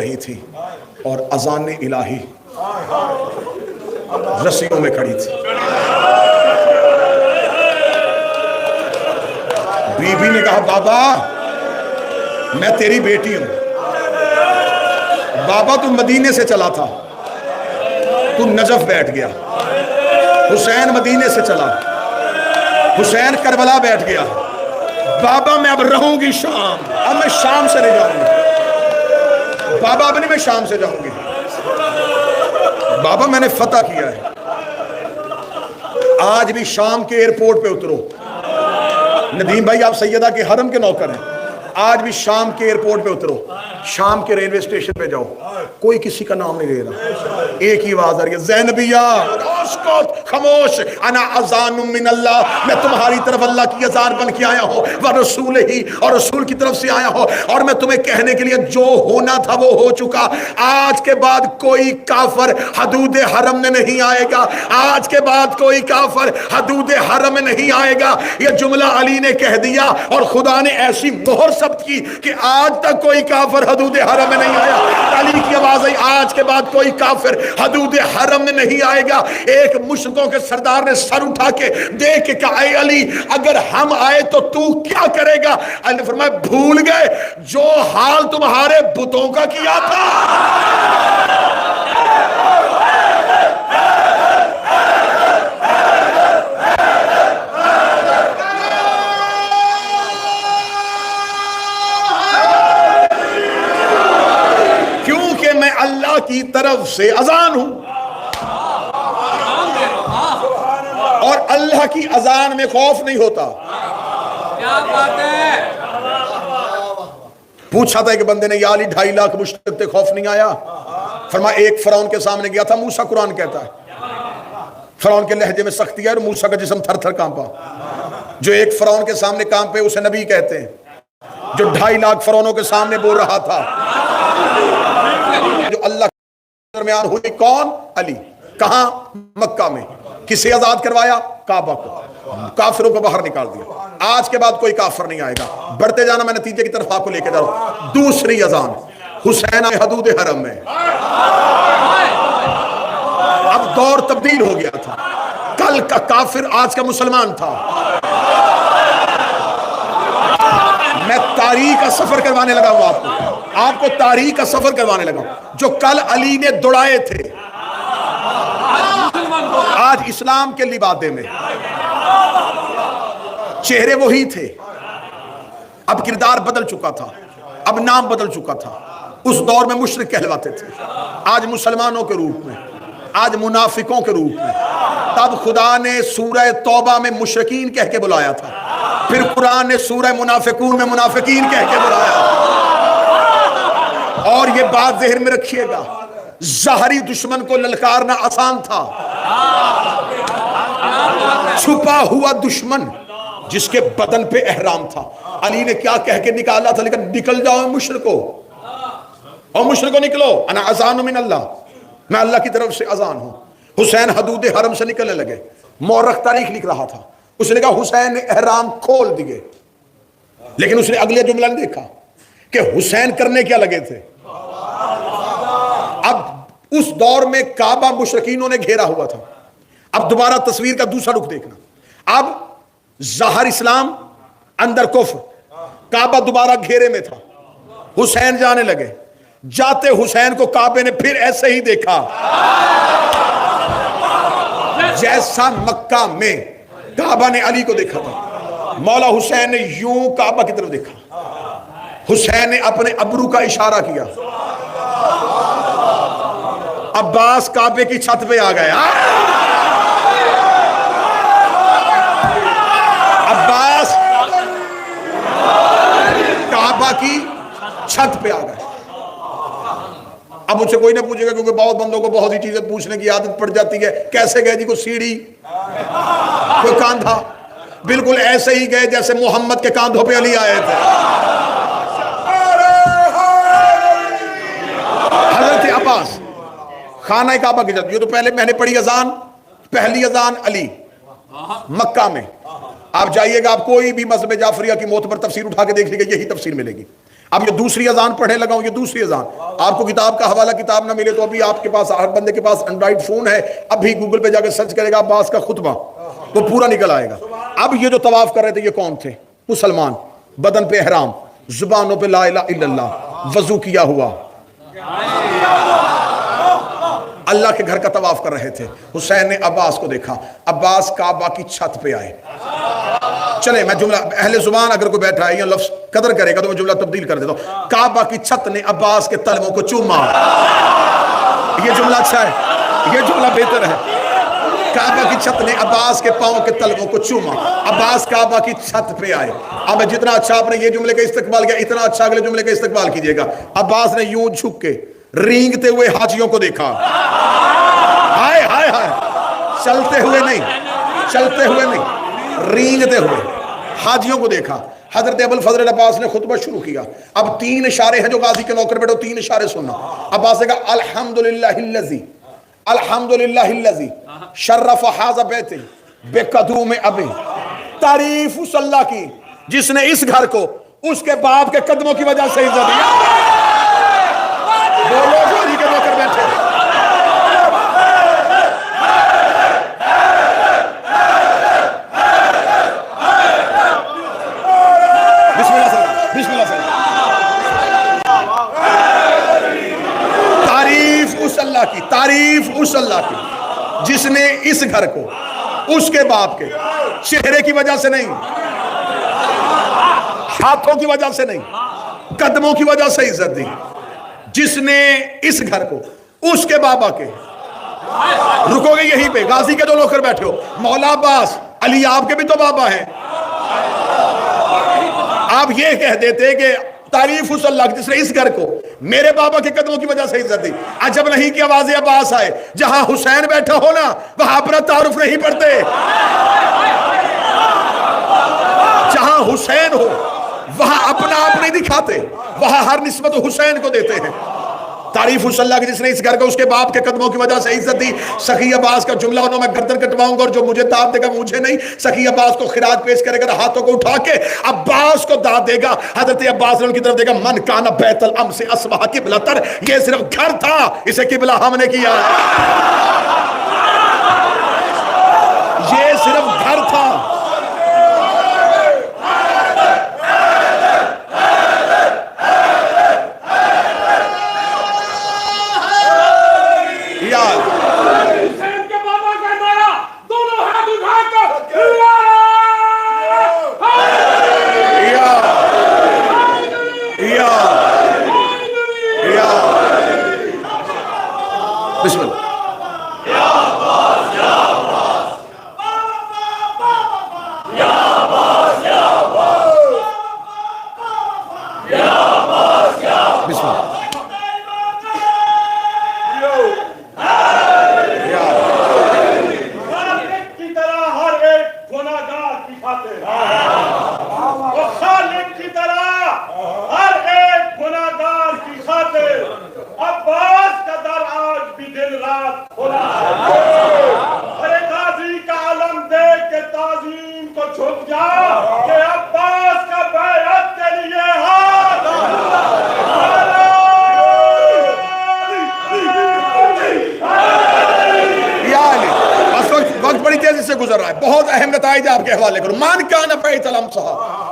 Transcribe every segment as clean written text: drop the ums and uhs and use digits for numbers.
رہی تھی اور اذان الہی رسیوں میں کھڑی تھی. بی بی نے کہا بابا میں تیری بیٹی ہوں. بابا تو مدینے سے چلا تھا, تو نجف بیٹھ گیا. حسین مدینے سے چلا, حسین کربلا بیٹھ گیا. بابا میں اب رہوں گی شام, اب میں شام سے نہیں جاؤں گی. بابا اب نہیں میں شام سے جاؤں گی. بابا میں نے فتح کیا ہے. آج بھی شام کے ایئرپورٹ پہ اترو. ندیم بھائی آپ سیدہ کے حرم کے نوکر ہیں. آج بھی شام کے ایئرپورٹ پہ اترو, شام کے ریلوے اسٹیشن پہ جاؤ, کوئی کسی کا نام نہیں لے رہا. ایک ہی آواز آ رہی ہے, زینبیہ اسکت خاموش, انا اذان من اللہ, میں تمہاری طرف اللہ کی اذان بن کے آیا ہوں, ورسول ہی, اور رسول کی طرف سے آیا ہوں, اور میں تمہیں کہنے کے لیے جو ہونا تھا وہ ہو چکا. آج کے بعد کوئی کافر حدود حرم میں نہیں آئے گا. آج کے بعد کوئی کافر حدود حرم میں نہیں آئے گا. یہ جملہ علی نے کہہ دیا اور خدا نے ایسی مہر ثبت کی کہ آج تک کوئی کافر حدود حرم میں نہیں آیا. علی کی آواز آئی, آج کے بعد کوئی کافر حدود حرم میں نہیں آئے گا. ایک مشرکوں کے سردار نے سر اٹھا کے دیکھ کے کہا, اے علی اگر ہم آئے تو تو کیا کرے گا؟ علی نے فرمایا بھول گئے جو حال تمہارے بتوں کا کیا تھا. میں اللہ کی طرف سے اذان ہوں, اور اللہ کی اذان میں خوف نہیں ہوتا. کیا بات ہے. پوچھا تھا ایک بندے نے, یا علی 2.5 لاکھ مشرک تھے, خوف نہیں آیا؟ فرمایا ایک فرعون کے سامنے گیا تھا, موسیٰ قرآن کہتا ہے. فرعون کے لہجے میں سختی ہے اور موسیٰ کا جسم تھر تھر کانپا. جو ایک فرعون کے سامنے کانپے اسے نبی کہتے ہیں. جو 2.5 لاکھ فرعونوں کے سامنے بول رہا تھا, جو اللہ کے درمیان ہوئی, کون؟ علی. کہاں؟ مکہ میں. کسے آزاد کروایا؟ کعبہ کو. کافروں کو باہر نکال دیا. آج کے بعد کوئی کافر نہیں آئے گا. بڑھتے جانا, میں نتیجے کی طرف آپ کو لے کے جا رہا ہوں. دوسری اذان, حسین حدود حرم میں. اب دور تبدیل ہو گیا تھا. کل کا کافر آج کا مسلمان تھا. میں تاریخ کا سفر کروانے لگا ہوں آپ کو تاریخ کا سفر کروانے لگا ہوں. جو کل علی نے دوڑائے تھے آج اسلام کے لبادے میں چہرے وہی تھے. اب کردار بدل چکا تھا, اب نام بدل چکا تھا. اس دور میں مشرک کہلواتے تھے, آج مسلمانوں کے روپ میں, آج منافقوں کے روپ میں. تب خدا نے سورہ توبہ میں مشرکین کہہ کے بلایا تھا, پھر قرآن نے سورہ منافقون میں منافقین کہہ کے بلایا. اور یہ بات ذہن میں رکھیے گا, ظاہری دشمن کو للکارنا آسان تھا. چھپا ہوا دشمن جس کے بدن پہ احرام تھا, علی نے کیا کہہ کے نکالا تھا, لیکن نکل جاؤ مشرکو, اور مشرکو نکلو, انا اذان من اللہ, میں اللہ کی طرف سے اذان ہوں. حسین حدود حرم سے نکلنے لگے. مورخ تاریخ لکھ رہا تھا, اس نے کہا حسین نے احرام کھول دیے, لیکن اس نے اگلے جملہ نہیں دیکھا کہ حسین کرنے کیا لگے تھے. اب اس دور میں کعبہ مشرکینوں نے گھیرا ہوا تھا. اب دوبارہ تصویر کا دوسرا رخ دیکھنا. اب ظاہر اسلام, اندر کفر. کعبہ دوبارہ گھیرے میں تھا. حسین جانے لگے. جاتے حسین کو کعبے نے پھر ایسے ہی دیکھا جیسا مکہ میں کعبہ نے علی کو دیکھا تھا. مولا حسین نے یوں کعبہ کی طرف دیکھا. حسین نے اپنے ابرو کا اشارہ کیا. عباس کعبے کی چھت پہ آ گیا. عباس کعبہ کی چھت پہ آ گئے. اب مجھ سے کوئی نہ پوچھے گا, کیونکہ بہت بندوں کو بہت ہی چیزیں پوچھنے کی عادت پڑ جاتی ہے. کیسے گئے جی؟ کوئی سیڑھی, کوئی کاندھا؟ بالکل ایسے ہی گئے جیسے محمد کے کاندھوں پہ علی آئے تھے. حضرت عباس خانہ کعبہ کی جب, یہ تو پہلے میں نے پڑھی اذان, پہلی اذان علی مکہ میں. آپ جائیے گا, آپ کوئی بھی مذہب جعفریہ کی معتبر تفسیر اٹھا کے دیکھ لیجیے, یہی تفسیر ملے گی. اب یہ دوسری اذان پڑھنے لگا ہوں، یہ دوسری اذان. آپ کو کتاب کا حوالہ کتاب نہ ملے تو ابھی آپ کے پاس، ہر بندے کے پاس اینڈرائڈ فون ہے، ابھی گوگل پہ جا کے سرچ کرے گا عباس کا خطبہ، وہ پورا نکل آئے گا. اب یہ جو طواف کر رہے تھے یہ کون تھے؟ مسلمان، بدن پہ احرام، زبانوں پہ لا الہ الا اللہ، وضو کیا ہوا، اللہ کے گھر کا طواف کر رہے تھے. حسین نے عباس کو دیکھا، عباس کعبہ کی چھت پہ آئے. چلے میں جملہ، اہل زبان اگر کوئی بیٹھا ہے یا لفظ قدر کرے گا تو میں جملہ تبدیل کر دیتا ہوں. کعبہ کی چھت نے عباس کے تلووں کو چوما. یہ جملہ اچھا ہے، یہ جملہ بہتر ہے. کعبہ کی چھت نے عباس کے پاؤں کے تلووں کو چوما. عباس کعبہ کی چھت پہ آئے. اب جتنا اچھا آپ نے یہ جملے کا استقبال کیا، اتنا اچھا اگلے جملے کا استقبال کیجئے گا. عباس نے یوں جھک کے رینگتے ہوئے حاجیوں کو دیکھا. ہائے ہائے ہائے، چلتے ہوئے نہیں، چلتے ہوئے نہیں، رینگتے ہوئے حاجیوں کو دیکھا. حضرت ابوالفضل عباس نے خطبہ شروع کیا. اب 3 اشارے ہیں جو غازی کے نوکر بیٹھو، 3 اشارے سننا. عباس نے کہا الحمدللہ الذی، الحمدللہ الذی شرف ھذا بیت بقدوم ابی. تعریف اس اللہ کی جس نے اس گھر کو اس کے باپ کے قدموں کی وجہ سے عزت دیا. وہ لوگ غازی کے نوکر بیٹھے. تعریف اس اللہ کی جس نے اس گھر کو اس کے باپ کے چہرے کی وجہ سے نہیں، ہاتھوں کی وجہ سے نہیں، قدموں کی وجہ سے عزت دی. جس نے اس گھر کو اس کے بابا کے، رکو گے یہیں پہ، غازی کے جو نوکر بیٹھے ہو، مولا عباس علی آپ کے بھی تو بابا ہیں. آپ یہ کہہ دیتے کہ تعریف اس اللہ کی جس نے اس گھر کو میرے بابا کے قدموں کی وجہ سے عزت دی. عجب نہیں کہ آواز عباس آئے. جہاں حسین بیٹھا ہو نا وہاں اپنا تعارف نہیں پڑھتے. جہاں حسین ہو وہاں اپنا آپ نہیں دکھاتے، وہاں ہر نسبت حسین کو دیتے ہیں. تعریف اس اللہ کی جس نے اس گھر کو اس کے باپ کے قدموں کی وجہ سے عزت دی. سخی عباس کا جملہ انہوں میں گردن کٹواؤں گا اور جو مجھے داد دے گا مجھے نہیں. سخی عباس کو خراج پیش کرے گا، ہاتھوں کو اٹھا کے عباس کو داد دے گا. حضرت عباس نے ان کی طرف دے گا من کان بیت الام سے اصبح قبلۃ. یہ صرف گھر تھا، اسے قبلہ ہم نے کیا ہے. یہ صرف گھر تھا. بسم اللہ. بسم اللہ. گزر رہا ہے، بہت اہم نتائج آپ کے حوالے کروں. مان کان بیت الام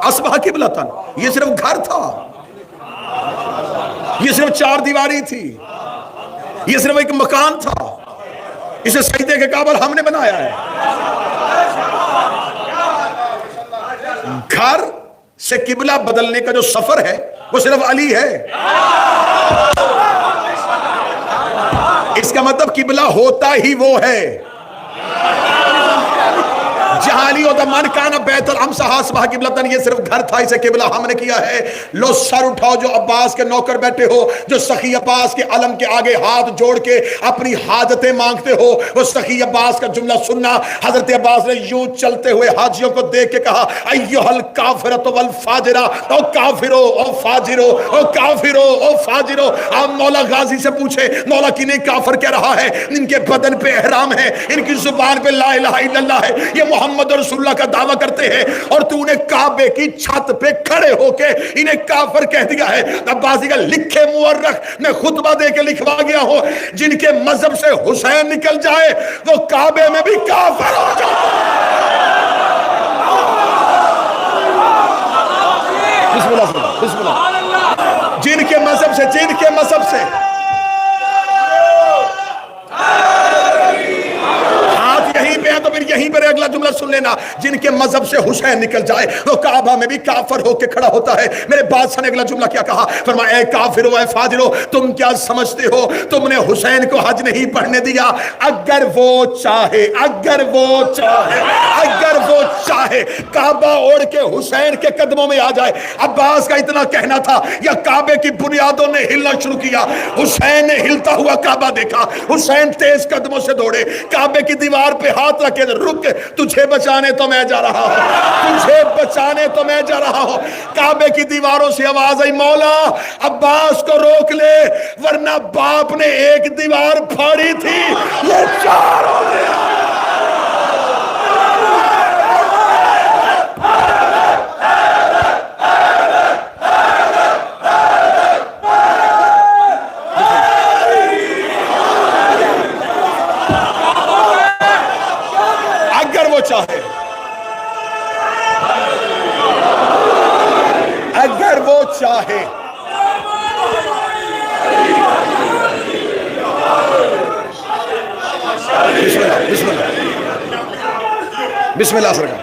اصبح قبلۃ. یہ صرف گھر تھا، یہ صرف 4 دیواری تھی، یہ صرف ایک مکان تھا. اسے سجدے کے قابل ہم نے بنایا ہے. گھر سے قبلہ بدلنے کا جو سفر ہے وہ صرف علی ہے. اس کا مطلب قبلہ ہوتا ہی وہ ہے. جہاں علی ہوتا من کان بیت الام سے اصبح قبلۃ. یہ صرف گھر تھا، اسے قبلہ ہم نے کیا ہے. لو سر اٹھاؤ جو عباس کے نوکر بیٹھے ہو، جو سخی عباس کے علم کے آگے ہاتھ جوڑ کے اپنی حاجتیں مانگتے ہو، وہ سخی عباس کا جملہ سننا. حضرت عباس نے یوں چلتے ہوئے حاجیوں کو دیکھ کے کہا ایھا الکافرۃ والفاجرہ. او کافرو، او فاجرو، او کافرو، او فاجرو. آپ مولا غازی سے پوچھے مولا کنہیں کافر کہہ رہا ہے؟ ان کے بدن پہ احرام ہے، ان کی زبان پہ لا الہ الا اللہ ہے، یہ محمد رسول اللہ کا دعویٰ کرتے ہیں اور تو انہیں کعبے کی چھت پہ کھڑے ہو کے انہیں کافر کہہ دیا ہے. عباسی کا لکھے مورخ میں خطبہ دے کے لکھوا گیا ہو جن کے مذہب سے حسین نکل جائے وہ کعبے میں بھی کافر ہو جائے. بسم اللہ بسم اللہ. جن کے مذہب سے ہاتھ یہیں پہ ہے تو پھر یہیں پر اگلا جملہ سن لینا. جن کے مذہب سے حسین نکل جائے وہ کعبہ میں بھی کافر ہو کے کھڑا ہوتا ہے. میرے بادشاہ نے اگلا جملہ کیا کہا؟ فرمایا اے کافرو اے فاجرو تم کیا سمجھتے ہو تم نے حسین کو حج نہیں پڑھنے دیا. اگر وہ چاہے کعبہ اوڑھ کے حسین کے قدموں میں آ جائے. عباس کا اتنا کہنا تھا یا کعبے کی بنیادوں نے ہلنا شروع کیا. حسین نے ہلتا ہوا کعبہ دیکھا. حسین تیز قدموں سے دوڑے کعبے کی دیوار پہ ہاتھ رکھے رک تجھے بچانے تو میں جا رہا ہوں. کعبے کی دیواروں سے آواز آئی مولا عباس کو روک لے ورنہ باپ نے ایک دیوار پھاڑی تھی یہ چار ہو گیا. اگر وہ چاہے بسم اللہ سرکار.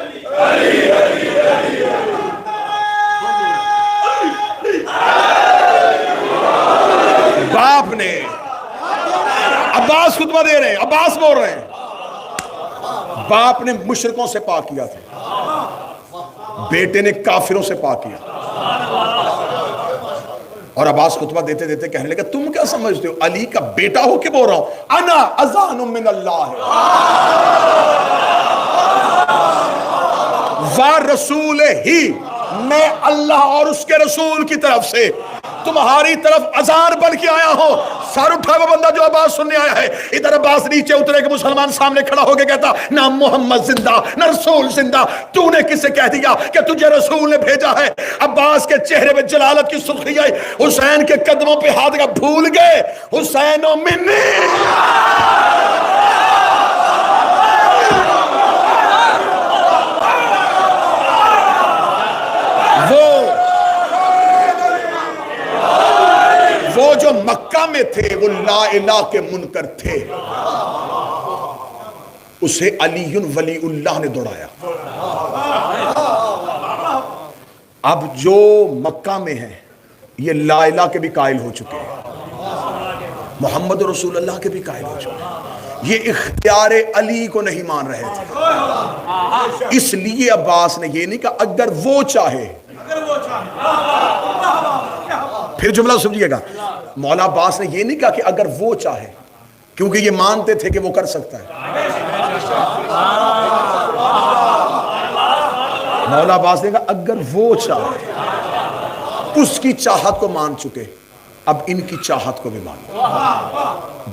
باپ نے عباس خطبہ دے رہے ہیں عباس بول رہے ہیں باپ نے مشرکوں سے پاک کیا تھا بیٹے نے کافروں سے پاک کیا. اور عباس خطبہ دیتے دیتے کہنے لگا تم کیا سمجھتے ہو علی کا بیٹا ہو کے بول رہا ہوں انا اذان من اللہ و رسول ہی میں اللہ اور اس کے رسول کی طرف سے تمہاری طرف اذان بن کے آیا ہوں. سر اٹھا وہ بندہ جو عباس سننے آیا ہے. ادھر عباس نیچے اترے کہ مسلمان سامنے کھڑا ہو کے کہتا نہ محمد زندہ نہ رسول زندہ تو نے کسے کہہ دیا کہ تجھے رسول نے بھیجا ہے. عباس کے چہرے پہ جلالت کی سرخی آئی. حسین کے قدموں پہ ہاتھ کا بھول گئے حسین و منی وہ جو مکہ میں تھے وہ لا الہ کے منکر تھے اسے علی ولی اللہ نے دوڑایا. اب جو مکہ میں ہیں یہ لا الہ کے بھی قائل ہو چکے ہیں محمد رسول اللہ کے بھی قائل ہو چکے ہیں. یہ اختیار علی کو نہیں مان رہے تھے اس لیے عباس نے یہ نہیں کہا اگر وہ چاہے. پھر جملہ سمجھیے گا مولا عباس نے یہ نہیں کہا کہ اگر وہ چاہے کیونکہ یہ مانتے تھے کہ وہ کر سکتا ہے. مولا عباس نے کہا اگر وہ چاہے اس کی چاہت کو مان چکے اب ان کی چاہت کو بھی مانو.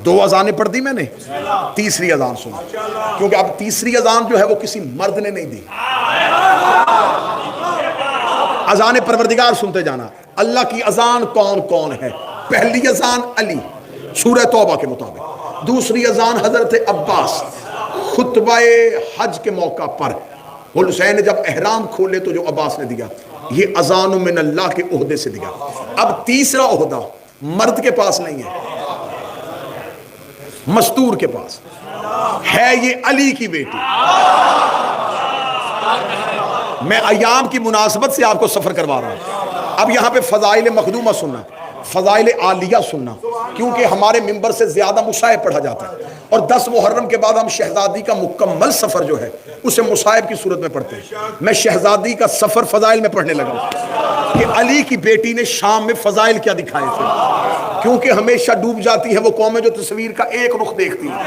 2 اذانیں پڑھ دی میں نے تیسری اذان سنو کیونکہ اب تیسری اذان جو ہے وہ کسی مرد نے نہیں دی. اذان پروردگار سنتے جانا. اللہ کی اذان کون کون ہے؟ پہلی اذان علی سورہ توبہ کے مطابق. دوسری اذان حضرت عباس خطبہ حج کے موقع پر حسین نے جب احرام کھولے تو جو عباس نے دیا یہ اذان من اللہ کے عہدے سے دیا. اب تیسرا عہدہ مرد کے پاس نہیں ہے مستور کے پاس ہے. یہ علی کی بیٹی. میں ایام کی مناسبت سے آپ کو سفر کروا رہا ہوں. اب یہاں پہ فضائل مخدومہ سننا فضائل عالیہ سننا کیونکہ ہمارے ممبر سے زیادہ مصائب پڑھا جاتا ہے اور 10 محرم کے بعد ہم شہزادی کا مکمل سفر جو ہے اسے مصائب کی صورت میں پڑھتے ہیں. میں شہزادی کا سفر فضائل میں پڑھنے لگا ہوں کہ علی کی بیٹی نے شام میں فضائل کیا دکھائے تھے کیونکہ ہمیشہ ڈوب جاتی ہے وہ قومیں جو تصویر کا ایک رخ دیکھتی ہیں.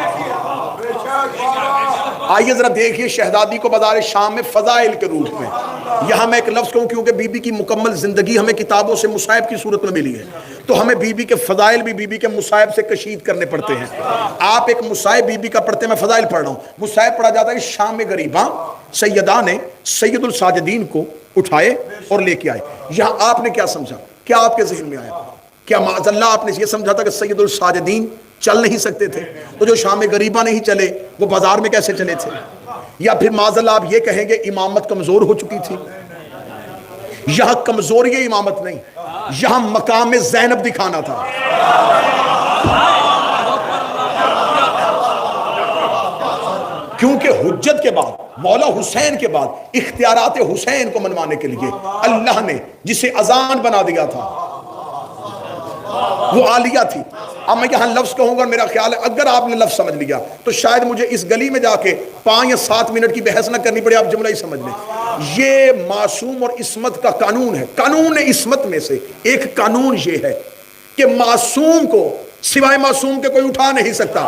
آئیے ذرا دیکھیے شہزادی کو بازار شام میں فضائل کے روپ میں. یہاں میں ایک لفظ کہوں کیونکہ بی بی کی مکمل زندگی ہمیں کتابوں سے مصائب کی صورت میں ملی ہے. تو ہمیں بی بی کے فضائل بھی بی بی کے مصائب سے کشید کرنے پڑتے ہیں. آپ ایک مصائب بی بی کا پڑھتے ہیں, میں فضائل پڑھ رہا ہوں. مصائب پڑھا جاتا ہے کہ شام میں غریباں سیدہ نے سید الساجدین کو اٹھائے اور لے کے آئے. یہاں آپ نے کیا سمجھا؟ کیا آپ کے ذہن میں آیا؟ کیا معاذ اللہ آپ نے یہ سمجھا تھا کہ سید الساجدین چل نہیں سکتے تھے؟ تو جو شام میں غریباں نہیں چلے وہ بازار میں کیسے چلے تھے؟ یا پھر معاذ اللہ آپ یہ کہیں گے امامت کمزور ہو چکی تھی؟ یہاں کمزوری امامت نہیں, یہاں مقام زینب دکھانا تھا. کیونکہ حجت کے بعد, مولا حسین کے بعد اختیارات حسین کو منوانے کے لیے اللہ نے جسے اذان بنا دیا تھا وہ عالیہ تھی. اب میں یہاں لفظ کہوں گا, میرا خیال ہے اگر آپ نے لفظ سمجھ لیا تو شاید مجھے اس گلی میں جا کے 5 یا 7 منٹ کی بحث نہ کرنی پڑے, آپ جملہ ہی سمجھ لیں. یہ معصوم اور عصمت کا قانون ہے. قانون عصمت میں سے ایک قانون یہ ہے کہ معصوم کو سوائے معصوم کے کوئی اٹھا نہیں سکتا.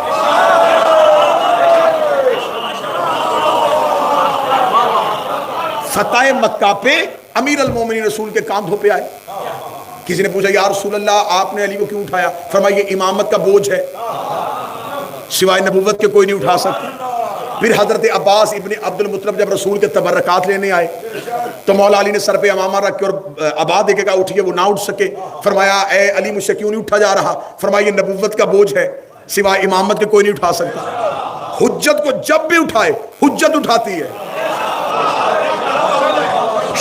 فتح مکہ پہ امیر المومنین رسول کے کاندھوں پہ آئے. کسی نے پوچھا یا رسول اللہ آپ نے علی کو کیوں اٹھایا؟ فرمایا یہ امامت کا بوجھ ہے, سوائے نبوت کے کوئی نہیں اٹھا سکتا. پھر حضرت عباس ابن عبد المطلب جب رسول کے تبرکات لینے آئے تو مولا علی نے سر پہ امامہ رکھ کے اور عبا دے کے کہا اٹھیے, وہ نہ اٹھ سکے. فرمایا اے علی مجھ سے کیوں نہیں اٹھا جا رہا؟ فرمایا یہ نبوت کا بوجھ ہے, سوائے امامت کے کوئی نہیں اٹھا سکتا. حجت کو جب بھی اٹھائے حجت اٹھاتی ہے.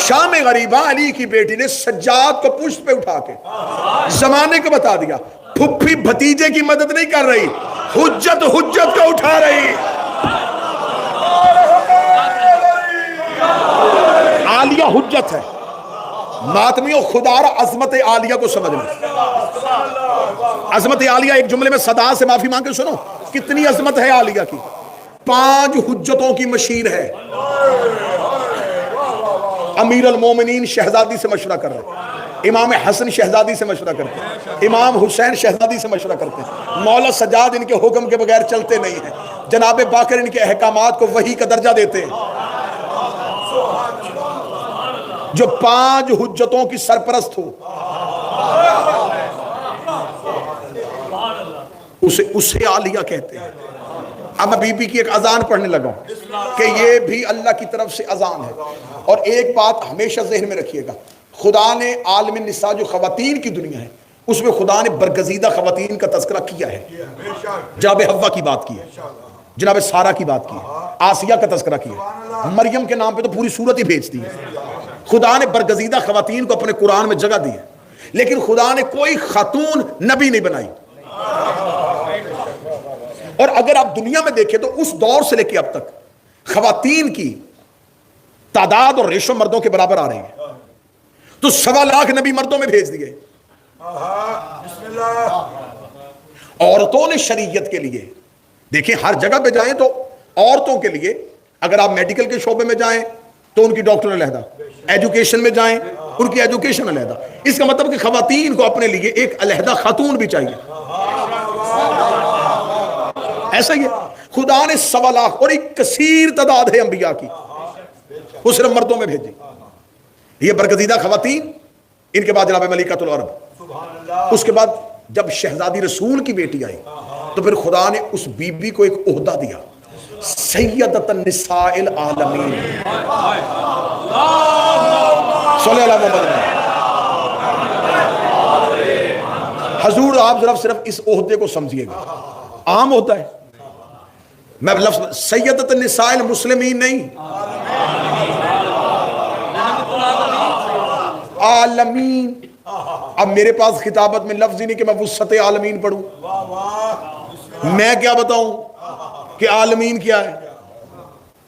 شام غریبہ علی کی بیٹی نے سجاد کو پشت پہ اٹھا کے زمانے کو بتا دیا پھپھی بھتیجے کی مدد نہیں کر رہی, حجت حجت کو اٹھا رہی. عالیہ حجت ہے. ماتمیوں خدا را عظمت عالیہ کو سمجھ لیں. عظمت عالیہ ایک جملے میں صدا سے معافی مانگ کے سنو کتنی عظمت ہے عالیہ کی. 5 حجتوں کی مشیر ہے. امیر المومنین شہزادی سے مشورہ کر رہے, امام حسن شہزادی سے مشورہ کرتے ہیں, امام حسین شہزادی سے مشورہ کرتے ہیں. مولا سجاد ان کے حکم کے بغیر چلتے نہیں ہیں. جناب باقر ان کے احکامات کو وحی کا درجہ دیتے ہیں. جو 5 حجتوں کی سرپرست ہو اسے عالیہ کہتے ہیں. اب میں بی بی کی ایک اذان پڑھنے لگا ہوں کہ یہ بھی اللہ کی طرف سے اذان ہے. اور ایک بات ہمیشہ ذہن میں رکھیے گا, خدا نے عالم النساء جو خواتین کی دنیا ہے اس میں خدا نے برگزیدہ خواتین کا تذکرہ کیا ہے. جناب حوا کی بات کی ہے, جناب سارہ کی بات کی ہے, آسیہ کا تذکرہ کیا ہے, مریم کے نام پہ تو پوری صورت ہی بھیج دی ہے. خدا نے برگزیدہ خواتین کو اپنے قرآن میں جگہ دی ہے, لیکن خدا نے کوئی خاتون نبی نہیں بنائی. اور اگر آپ دنیا میں دیکھیں تو اس دور سے لے کے اب تک خواتین کی تعداد اور ریشو مردوں کے برابر آ رہی ہے. تو 1.25 لاکھ نبی مردوں میں بھیج دیے. عورتوں نے شریعت کے لیے دیکھیں ہر جگہ پہ جائیں تو عورتوں کے لیے اگر آپ میڈیکل کے شعبے میں جائیں تو ان کی ڈاکٹر علیحدہ, ایجوکیشن میں جائیں ان کی ایجوکیشن علیحدہ. اس کا مطلب کہ خواتین کو اپنے لیے ایک علیحدہ خاتون بھی چاہیے. ایسا ہی ہے. خدا نے 1.25 لاکھ اور ایک کثیر تعداد ہے انبیاء کی, وہ صرف مردوں میں بھیجی. یہ برگزیدہ خواتین, ان کے بعد جناب ملکۃ العرب, اس کے بعد جب شہزادی رسول کی بیٹی آئی تو پھر خدا نے اس بی بی کو ایک عہدہ دیا, سیدۃ النساء العالمین. صلی اللہ علیہ وسلم. حضور آپ صرف اس عہدے کو سمجھیے گا, عام ہوتا ہے. میں لفظ سیدۃ النساء المسلمین نہیں, عالمین. اب میرے پاس خطابت میں لفظ ہی نہیں کہ میں وسعت عالمین پڑھوں. میں کیا بتاؤں کہ عالمین کیا ہے؟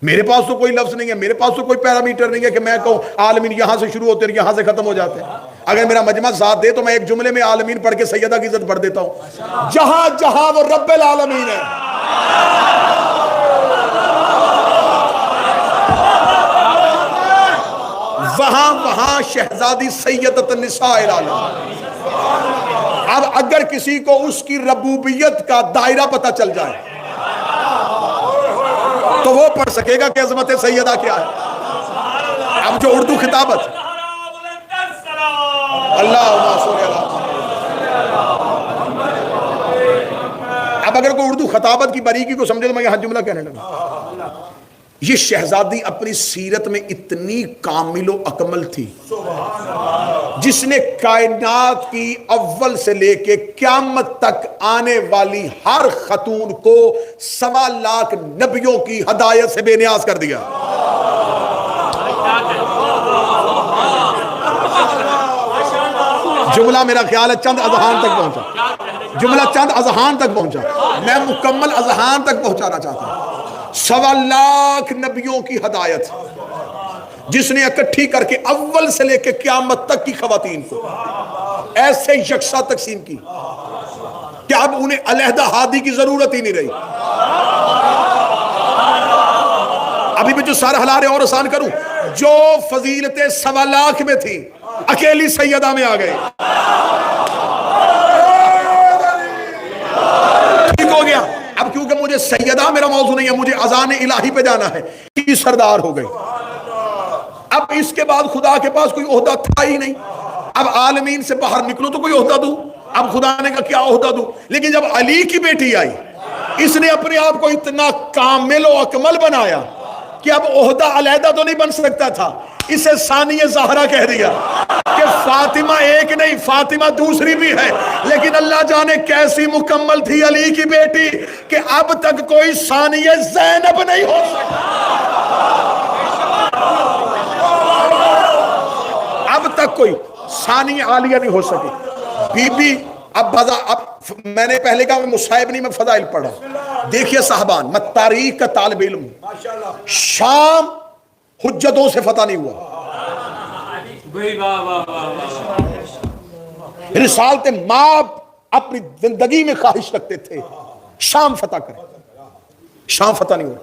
میرے پاس تو کوئی لفظ نہیں ہے, میرے پاس تو کوئی پیرامیٹر نہیں ہے کہ میں کہوں عالمین یہاں سے شروع ہوتے ہیں یہاں سے ختم ہو جاتے ہیں. اگر میرا مجمع ساتھ دے تو میں ایک جملے میں عالمین پڑھ کے سیدہ کی عزت بڑھ دیتا ہوں. جہاں جہاں وہ رب العالمین ہے, وہاں وہاں شہزادی سیدۃ النساء العالمین. اب اگر کسی کو اس کی ربوبیت کا دائرہ پتہ چل جائے تو وہ پڑھ سکے گا کہ عظمت سیدہ کیا ہے. اب جو اردو خطابت, اللہ اب اگر کوئی اردو خطابت کی باریکی کو سمجھے تو میں یہاں جملہ کہنے لگا. یہ شہزادی اپنی سیرت میں اتنی کامل و اکمل تھی جس نے کائنات کی اول سے لے کے قیامت تک آنے والی ہر خاتون کو 1.25 لاکھ نبیوں کی ہدایت سے بے نیاز کر دیا. جملہ میرا خیال ہے چند اذہان تک پہنچا. جملہ چند اذہان تک پہنچا. میں مکمل اذہان تک پہنچانا چاہتا ہوں. 1.25 لاکھ نبیوں کی ہدایت جس نے اکٹھی کر کے اول سے لے کے قیامت تک کی خواتین کو ایسے یکساں تقسیم کی کہ اب انہیں علیحدہ ہادی کی ضرورت ہی نہیں رہی. ابھی بھی جو سارا ہلا رہے اور آسان کروں, جو فضیلتیں 1.25 لاکھ میں تھی اکیلی سیدہ میں آ گئے. ٹھیک ہو گیا. اب کیونکہ مجھے سیدہ میرا موضوع نہیں ہے, مجھے اذان الہی پہ جانا ہے, کی سردار ہو گئے. اب اس کے بعد خدا کے پاس کوئی عہدہ تھا ہی نہیں. اب عالمین سے باہر نکلو تو کوئی عہدہ دوں. اب خدا نے کہا کیا عہدہ دوں. لیکن جب علی کی بیٹی آئی, اس نے اپنے آپ کو اتنا کامل و اکمل بنایا کہ اب عہدہ علیحدہ تو نہیں بن سکتا تھا. اسے ثانیہ زہرا کہہ دیا کہ فاطمہ ایک نہیں, فاطمہ دوسری بھی ہے. لیکن اللہ جانے کیسی مکمل تھی علی کی بیٹی کہ اب تک کوئی ثانیہ زینب نہیں ہو سکتا. اب تک کوئی ثانیہ عالیہ نہیں ہو سکی. بی بی اب میں نے پہلے کہا مصائب نہیں, میں فضائل پڑھا. دیکھیے صاحبان, میں تاریخ کا طالب علم ہوں. شام حجتوں سے فتح نہیں ہوا. رسالت ماب اپنی زندگی میں خواہش رکھتے تھے شام فتح کریں. شام فتح نہیں ہوا.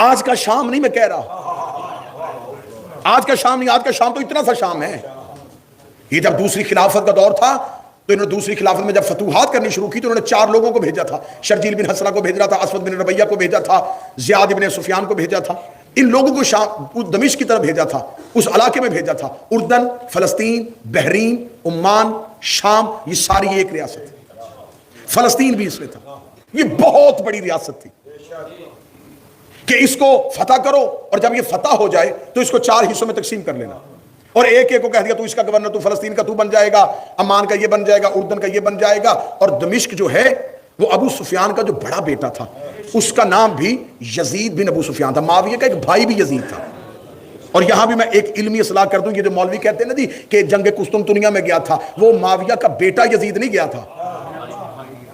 آج کا شام نہیں میں کہہ رہا, آج کا شام نہیں, آج کا شام تو اتنا سا شام ہے. یہ جب دوسری خلافت کا دور تھا تو انہوں نے دوسری خلافت میں جب فتوحات کرنی شروع کی تو انہوں نے 4 لوگوں کو بھیجا تھا. شرجیل بن حسنہ کو بھیجا تھا, اسود بن ربیہ کو بھیجا تھا, زیاد بن سفیان کو بھیجا تھا. ان لوگوں کو شام دمشق کی طرف بھیجا تھا, اس علاقے میں بھیجا تھا. اردن, فلسطین, بحرین, عمان, شام, یہ ساری ایک ریاست ہے. فلسطین بھی اس میں تھا. یہ بہت بڑی ریاست تھی کہ اس کو فتح کرو, اور جب یہ فتح ہو جائے تو اس کو 4 حصوں میں تقسیم کر لینا. اور ایک ایک کو کہہ دیا تو اس کا گورنر, تو فلسطین کا تو بن جائے گا, عمان کا یہ بن جائے گا, اردن کا یہ بن جائے گا. اور دمشق جو ہے وہ ابو سفیان کا جو بڑا بیٹا تھا, اس کا نام بھی یزید بن ابو سفیان تھا. معاویہ کا ایک بھائی بھی یزید تھا. اور یہاں بھی میں ایک علمی اصلاح کر دوں, یہ جو مولوی کہتے ہیں نا جی کہ جنگ قسطنطنیہ میں گیا تھا, وہ معاویہ کا بیٹا یزید نہیں گیا تھا,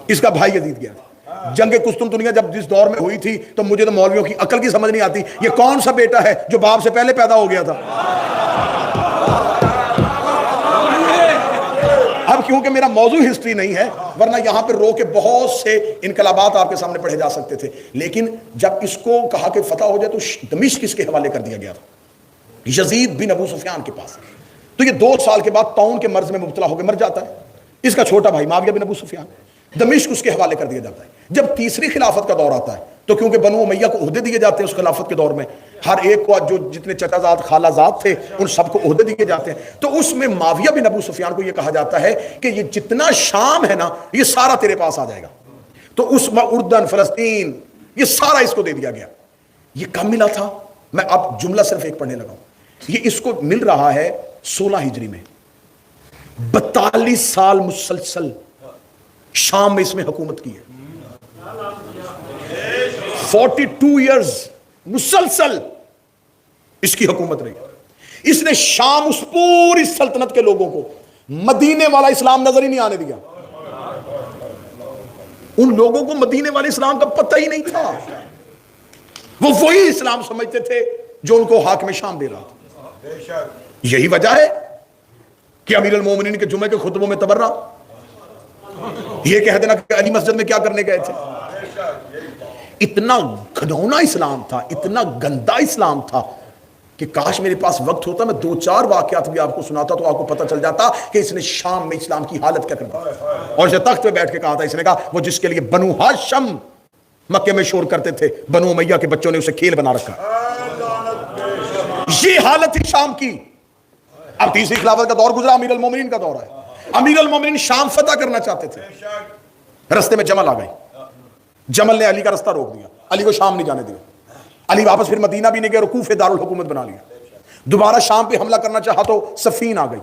اس کا بھائی یزید گیا تھا. جنگ قسطنطنیہ جب جس دور میں ہوئی تھی تو مجھے تو مولویوں کی عقل کی سمجھ نہیں آتی, یہ کون سا بیٹا ہے جو باپ سے پہلے پیدا ہو گیا تھا. اب کیونکہ میرا موضوع ہسٹری نہیں ہے, ورنہ یہاں پہ رو کے بہت سے انقلابات آپ کے سامنے پڑھے جا سکتے تھے. لیکن جب اس کو کہا کہ فتح ہو جائے تو دمشق کس کے حوالے کر دیا گیا تھا, یزید بن ابو سفیان کے پاس. تو یہ 2 سال کے بعد طاعون کے مرض میں مبتلا ہو کے مر جاتا ہے. اس کا چھوٹا بھائی معاویہ بن ابو سفیان, دمشق اس کے حوالے کر دیا جاتا ہے. جب تیسری خلافت کا دور آتا ہے تو کیونکہ بنو امیہ کو عہدے دیے جاتے ہیں اس خلافت کے دور میں, ہر ایک کو جو جتنے چچا زاد خالہ زاد تھے ان سب کو عہدے دیے جاتے ہیں. تو اس میں معاویہ بن ابو سفیان کو یہ کہا جاتا ہے کہ یہ جتنا شام ہے نا یہ سارا تیرے پاس آ جائے گا. تو اس میں اردن, فلسطین, یہ سارا اس کو دے دیا گیا. یہ کب ملا تھا؟ میں اب جملہ صرف ایک پڑھنے لگا ہوں. یہ اس کو مل رہا ہے 16 ہجری میں. 42 سال مسلسل شام میں اس میں حکومت کی ہے. 42 ایئرز مسلسل اس کی حکومت رہی. اس نے شام اس پوری سلطنت کے لوگوں کو مدینے والا اسلام نظر ہی نہیں آنے دیا. ان لوگوں کو مدینے والے اسلام کا پتہ ہی نہیں تھا. وہ وہی اسلام سمجھتے تھے جو ان کو حاکم شام دے رہا تھا. یہی وجہ ہے کہ امیر المومنین کے جمعے کے خطبوں میں تبرہ یہ کہہ دینا کہ علی مسجد میں کیا کرنے گئے تھے. اتنا گھنونا اسلام تھا, اتنا گندا اسلام تھا کہ کاش میرے پاس وقت ہوتا میں 2-4 واقعات بھی آپ کو سناتا تو آپ کو پتہ چل جاتا کہ اس نے شام میں اسلام کی حالت کیا کرنا. اور اسے تخت پہ بیٹھ کے کہا تھا, اس نے کہا وہ جس کے لیے بنو ہاشم مکے میں شور کرتے تھے, بنو امیہ کے بچوں نے اسے کھیل بنا رکھا. یہ حالت تھی شام کی. اب تیسری خلافت کا دور گزرا, امیر المومنین کا دور ہے. امیر المومنین شام فتح کرنا چاہتے تھے، رستے میں جمل آ گئی، جمل نے علی کا رستہ روک دیا، علی کو شام نہیں جانے دیا، علی واپس پھر مدینہ بھی نہیں گئے اور کوفہ دارالحکومت بنا لیا۔ دوبارہ شام پہ حملہ کرنا چاہا تو سفین آ گئی،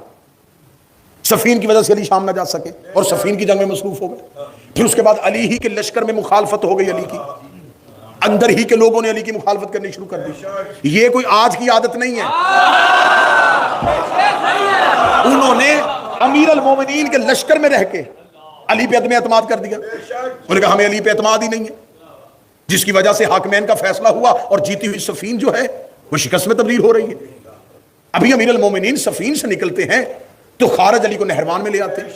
سفین کی وجہ سے علی شام نہ جا سکے اور سفین کی جنگ میں مصروف ہو گئے۔ پھر اس کے بعد علی ہی کے لشکر میں مخالفت ہو گئی، علی کی اندر ہی کے لوگوں نے علی کی مخالفت کرنی شروع کر دی۔ یہ کوئی آج کی عادت نہیں ہے، انہوں نے امیر المومنین کے لشکر میں رہ کے علی پہ عدم اعتماد کر دیا، انہوں نے کہا ہمیں علی پہ اعتماد ہی نہیں ہے، جس کی وجہ سے حاکمین کا فیصلہ ہوا اور جیتی ہوئی سفین جو ہے وہ شکست میں تبدیل ہو رہی ہے۔ ابھی امیر المومنین سفین سے نکلتے ہیں تو خارج علی کو نہروان میں لے آتے ہیں،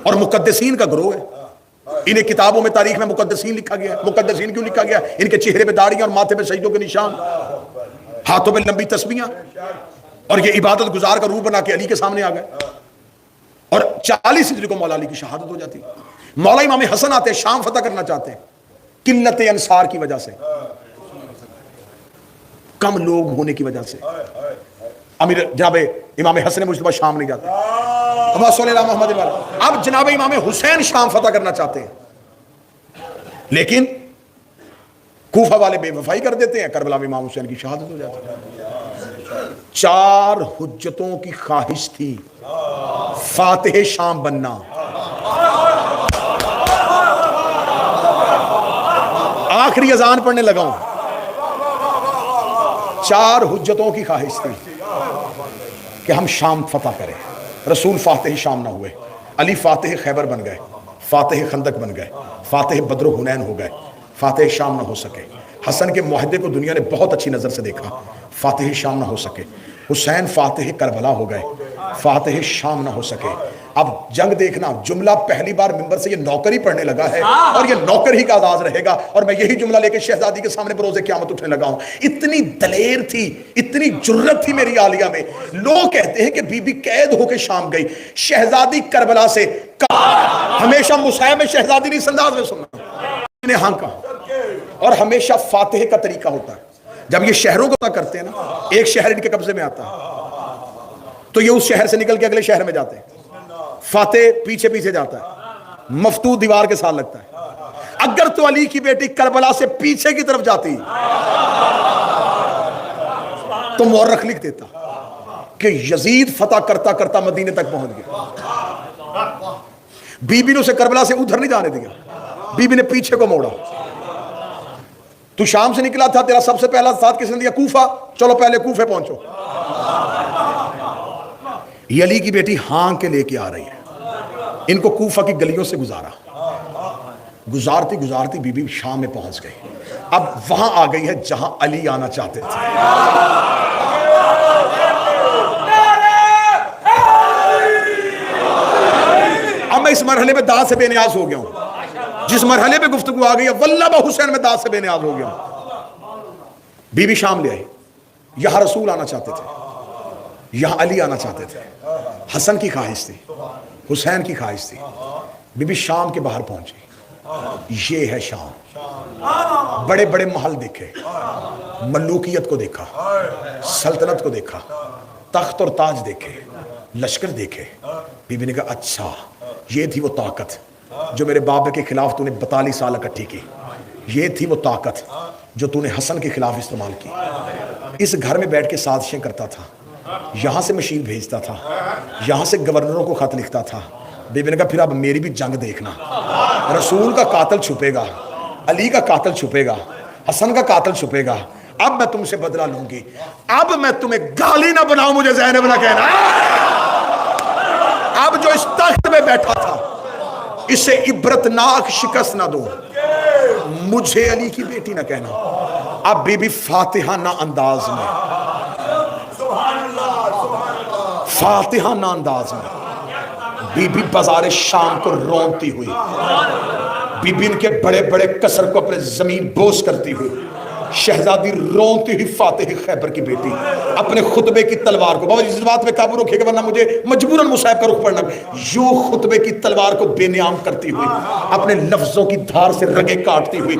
اور مقدسین کا گروہ ہے، انہیں کتابوں میں تاریخ میں مقدسین لکھا گیا ہے۔ مقدسین کیوں لکھا گیا؟ ان کے چہرے پہ داڑیاں اور ماتھے پہ سجدوں کے نشان، ہاتھوں پہ لمبی تسبیحاں، اور یہ عبادت گزار کا روح بنا کے علی کے سامنے آ گئے، اور 40 ہجری کو مولا علی کی شہادت ہو جاتی۔ مولا امام حسن آتے ہیں، شام فتح کرنا چاہتے ہیں، قلت انصار کی وجہ سے، کم لوگ ہونے کی وجہ سے امیر جناب امام حسن مجتبی شام نہیں جاتے۔ اب صلی اللہ محمد وعلیہ۔ اب جناب امام حسین شام فتح کرنا چاہتے ہیں، لیکن کوفہ والے بے وفائی کر دیتے ہیں، کربلا میں امام حسین کی شہادت ہو جاتی ہے۔ 4 حجتوں کی خواہش تھی فاتح شام بننا، آخری اذان پڑھنے لگا ہوں، 4 حجتوں کی خواہش تھی کہ ہم شام فتح کریں۔ رسول فاتح شام نہ ہوئے، علی فاتح خیبر بن گئے، فاتح خندق بن گئے، فاتح بدر و حنین ہو گئے، فاتح شام نہ ہو سکے۔ حسن کے معاہدے کو دنیا نے بہت اچھی نظر سے دیکھا، فاتح شام نہ ہو سکے۔ حسین فاتح کربلا ہو گئے، فاتح شام نہ ہو سکے۔ اب جنگ دیکھنا، جملہ پہلی بار منبر سے یہ نوکر ہی پڑھنے لگا ہے، اور یہ نوکر ہی کا اعزاز رہے گا، اور میں یہی جملہ لے کے شہزادی کے سامنے بروز قیامت اٹھنے لگا ہوں۔ اتنی دلیر تھی، اتنی جرت تھی میری عالیہ میں۔ لوگ کہتے ہیں کہ بی بی قید ہو کے شام گئی، شہزادی کربلا سے ہمیشہ مصاحب میں شہزادی نہیں انداز میں سننا ہاں کا، اور ہمیشہ فاتح کا طریقہ ہوتا ہے۔ جب یہ شہروں کو طے کرتے ہیں نا، ایک شہر ان کے قبضے میں آتا ہے تو یہ اس شہر سے نکل کے اگلے شہر میں جاتے ہیں، فاتح پیچھے پیچھے جاتا ہے، مفتوح دیوار کے ساتھ لگتا ہے۔ اگر تو علی کی بیٹی کربلا سے پیچھے کی طرف جاتی تو مورخ لکھ دیتا کہ یزید فتح کرتا کرتا مدینے تک پہنچ گیا۔ بی بی نے اسے کربلا سے ادھر نہیں جانے دیا، بی بی نے پیچھے کو موڑا۔ تو شام سے نکلا تھا، تیرا سب سے پہلا ساتھ کس نے دیا؟ کوفہ، چلو پہلے کوفے پہنچو۔ یہ علی کی بیٹی ہاں کے لے کے آ رہی ہے، ان کو کوفہ کی گلیوں سے گزارا، گزارتی گزارتی بی بی شام میں پہنچ گئی۔ اب وہاں آ گئی ہے جہاں علی آنا چاہتے تھے۔ اب میں اس مرحلے میں داغ سے بے نیاز ہو گیا ہوں، جس مرحلے پہ گفتگو آ گئی ہے واللہ با حسین میں داغ سے بے نیاز ہو گیا ہوں۔ بی بی شام لے آئی، یہاں رسول آنا چاہتے تھے، یہاں علی آنا چاہتے تھے، حسن کی خواہش تھی، حسین کی خواہش تھی۔ بی بی شام کے باہر پہنچی، یہ ہے شام۔ بڑے بڑے محل دیکھے، ملوکیت کو دیکھا، سلطنت کو دیکھا، تخت اور تاج دیکھے، لشکر دیکھے۔ بی بی نے کہا اچھا یہ تھی وہ طاقت جو میرے بابا کے خلاف تو نے 42 سال اکٹھی کی، یہ تھی وہ طاقت جو تو نے حسن کے خلاف استعمال کی۔ اس گھر میں بیٹھ کے سازشیں کرتا تھا، یہاں سے مشیر بھیجتا تھا، یہاں سے گورنروں کو خط لکھتا تھا۔ بی بی نے کہا پھر اب میری بھی جنگ دیکھنا، رسول کا قاتل چھپے گا، علی کا قاتل چھپے گا، حسن کا قاتل چھپے گا، اب میں تم سے بدلہ لوں گی، اب میں تمہیں گالی نہ بناؤں، مجھے زینب نہ کہنا۔ اب جو اس تخت میں بیٹھا تھا اسے عبرتناک شکست نہ دو، مجھے علی کی بیٹی نہ کہنا۔ اب بی بی فاتحانہ انداز میں، فاتحانہ انداز میں بی بی بازار شام کو رونتی ہوئی، بی بی ان کے بڑے بڑے قصر کو اپنے زمین بوس کرتی ہوئی شہزادی روتی ہوئی فاتح خیبر کی بیٹی اپنے خطبے کی تلوار کو، بابا جس بات پہ قابو رکھے گا ورنہ مجھے مجبوراً مصاحب کا رخ پڑنا، یوں خطبے کی تلوار کو بے نیام کرتی ہوئی، اپنے لفظوں کی دھار سے رگیں کاٹتی ہوئی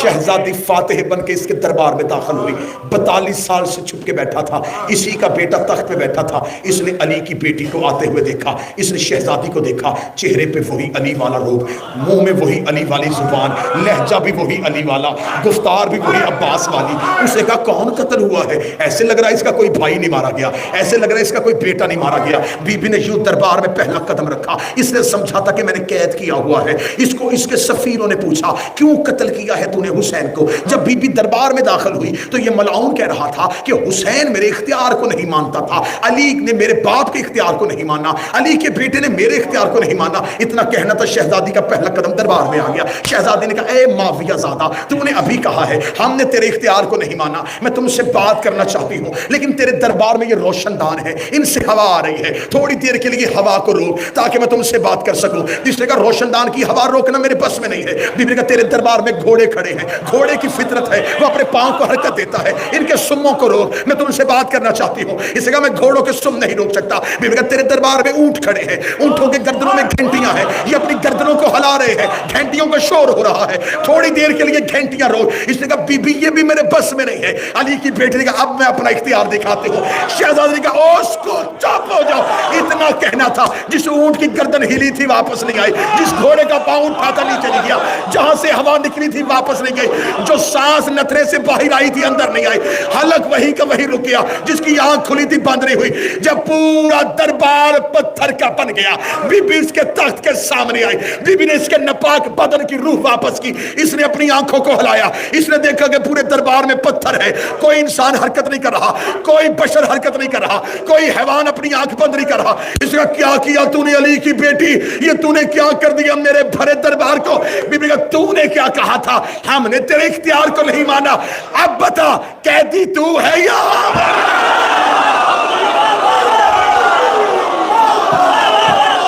شہزادی فاتح بن کے اس کے دربار میں داخل ہوئی۔ 42 سال سے چھپ کے بیٹھا تھا، اسی کا بیٹا تخت پہ بیٹھا تھا، اس نے علی کی بیٹی کو آتے ہوئے دیکھا، اس نے شہزادی کو دیکھا، چہرے پہ وہی علی والا روپ، منہ میں وہی علی والی زبان، لہجہ بھی وہی علی والا، گفتار بھی وہی عباس والی۔ اس نے کہا کون قتل ہوا ہے؟ ایسے لگ رہا ہے اس کا کوئی بھائی نہیں مارا گیا، ایسے لگ رہا ہے اس کا کوئی بیٹا نہیں مارا گیا۔ بی بی نے یوں دربار میں پہلا قدم رکھا، اس نے سمجھا تھا کہ میں نے قید کیا ہوا ہے۔ اس کو اس کے سفیروں نے پوچھا کیوں قتل کیا ہے تو نے حسین کو؟ جب بی بی دربار میں داخل ہوئی تو یہ ملعون کہہ رہا تھا کہ حسین میرے اختیار کو نہیں مانتا تھا، علی نے میرے باپ کے اختیار کو نہیں مانا، علی کے بیٹے نے میرے اختیار کو نہیں مانا۔ اتنا کہنا تھا شہزادی کا پہلا قدم دربار میں آ گیا۔ شہزادی نے کہا اے معاویہ زادہ، تو نے ابھی کہا ہے ہم نے تیرے اختیار کو نہیں مانا، میں تم سے بات کرنا چاہتی ہوں لیکن تیرے دربار میں یہ روشن دان ہے، ان سے ہوا آ رہی ہے، تھوڑی دیر کے لیے ہوا کو روک تاکہ میں تم سے بات کر سکوں۔ جس نے کہا روشن دان کی ہوا روکنا میرے بس میں نہیں ہے۔ بی بی نے کہا تیرے دربار میں گھوڑے کھڑے ہیں، گھوڑے کی فطرت ہے، وہ اپنے پاؤں کو حرکت دیتا ہے، ان کے سموں کو روک، میں تم سے بات کرنا چاہتی ہوں۔ اس نے کہا میں گھوڑوں کے سم نہیں روک سکتا۔ بی بی نے کہا تیرے دربار میں اونٹ کھڑے ہیں، اونٹوں کے گردنوں میں گھنٹیاں ہیں، یہ اپنی گردنوں کو ہلا رہے ہیں، گھنٹیوں کا شور ہو رہا ہے، تھوڑی دیر کے لیے گھنٹیاں روک۔ اس نے کہا بی بی یہ بھی میرے بس میں نہیں ہے۔ علی کی بیٹی نے کہا اب میں اپنا اختیار دکھاتی ہوں۔ شہزادی نے کہا اوس کو چاپ ہو جاؤ۔ اتنا کہنا تھا، جس اونٹ کی گردن ہلی تھی واپس نہیں آئی، جس گھوڑے کا پاؤں اٹھا تھا نیچے نہیں گیا، جہاں سے ہوا نکلی تھی واپس نہیں گئی، جو سانس نتھرے سے باہر آئی تھی اندر نہیں آئی، حلق وہی کا وہی رک گیا، جس کی آنکھ کھلی تھی بند نہیں ہوئی۔ جب پورا دربار پتھر کا بن گیا، بی بی اس کے تخت کے سامنے آئی، بی بی نے اس کے ناپاک بدن کی روح واپس کی، اس نے اپنی آنکھوں کو ہلایا، اس نے دیکھا کہ پورے دربار میں پتھر ہے، کوئی انسان حرکت نہیں کر رہا، کوئی بشر حرکت نہیں کر رہا، کوئی حیوان اپنی آنکھ بند نہیں کر رہا۔ اس نے کیا کیا تو نے علی کی بیٹی، یہ تو نے کیا کر دیا میرے بھرے دربار کو؟ بی بی کہا تو نے کیا کہا تھا ہم نے تیرے اختیار کو نہیں مانا، اب بتا قیدی تو ہے یا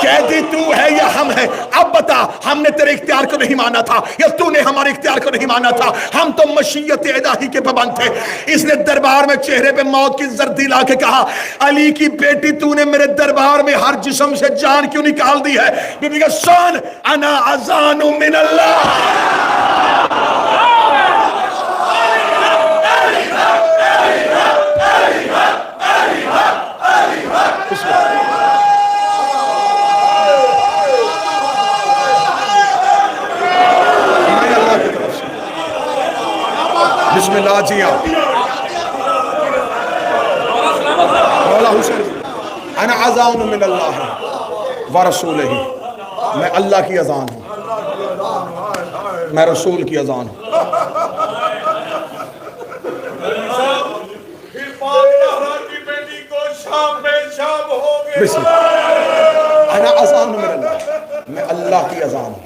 قیدی تو ہے یا ہم ہے؟ اب بتا ہم نے تیرے اختیار کو نہیں مانا تھا یا تو نے ہمارے اختیار کو نہیں مانا تھا؟ ہم تو مشیت الہی کے پابند تھے۔ اس نے دربار میں چہرے پہ موت کی زردی لا کے کہا علی کی بیٹی تو نے میرے دربار میں ہر جسم سے جان کیوں نکال دی ہے؟ بی بی کہا سن انا اذان من اللہ۔ بسم اللہ جی آپ مولا حسین انا اذان من اللہ ورسولہ، میں اللہ کی اذان ہوں، میں رسول کی اذان ہوں۔ انا اذان من اللہ، میں اللہ کی اذان ہوں۔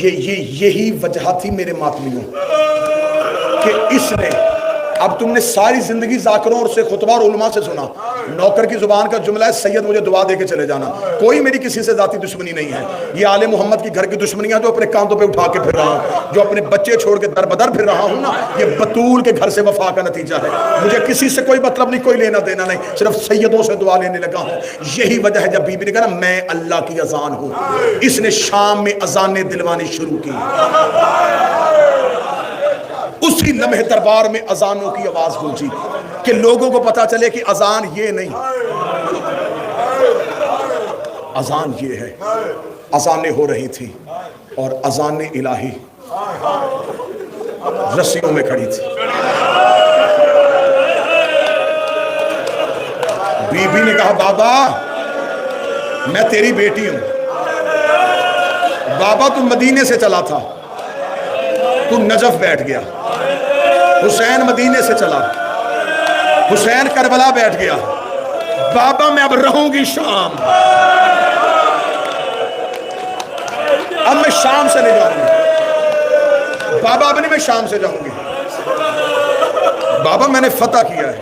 یہی وجہ تھی میرے ماتمیوں کہ اس نے، اب تم نے ساری زندگی ذاکروں اور سے خطبہ اور علماء سے سنا، نوکر کی زبان کا جملہ ہے سید مجھے دعا دے کے چلے جانا، کوئی میری کسی سے ذاتی دشمنی نہیں ہے۔ یہ آل محمد کی گھر کی دشمنیاں جو اپنے کاندھوں پہ اٹھا کے پھر رہا ہوں، جو اپنے بچے چھوڑ کے در بدر پھر رہا ہوں نا، یہ بطول کے گھر سے وفا کا نتیجہ ہے۔ مجھے کسی سے کوئی مطلب نہیں، کوئی لینا دینا نہیں، صرف سیدوں سے دعا لینے لگا ہوں۔ یہی وجہ ہے جب بی بی نے کہا نا میں اللہ کی اذان ہوں، اس نے شام میں اذانیں دلوانی شروع کی۔ اسی لمحے دربار میں اذانوں کی آواز گونجی کہ لوگوں کو پتا چلے کہ اذان یہ نہیں، اذان یہ ہے۔ اذانیں ہو رہی تھی اور اذان الہی رسیوں میں کھڑی تھی۔ بی بی نے کہا بابا میں تیری بیٹی ہوں، بابا تو مدینے سے چلا تھا، تو نجف بیٹھ گیا، حسین مدینے سے چلا، حسین کربلا بیٹھ گیا، بابا میں اب رہوں گی شام، اب میں شام سے نہیں جاؤں گی، بابا اب نہیں میں شام سے جاؤں گی، بابا میں نے فتح کیا ہے۔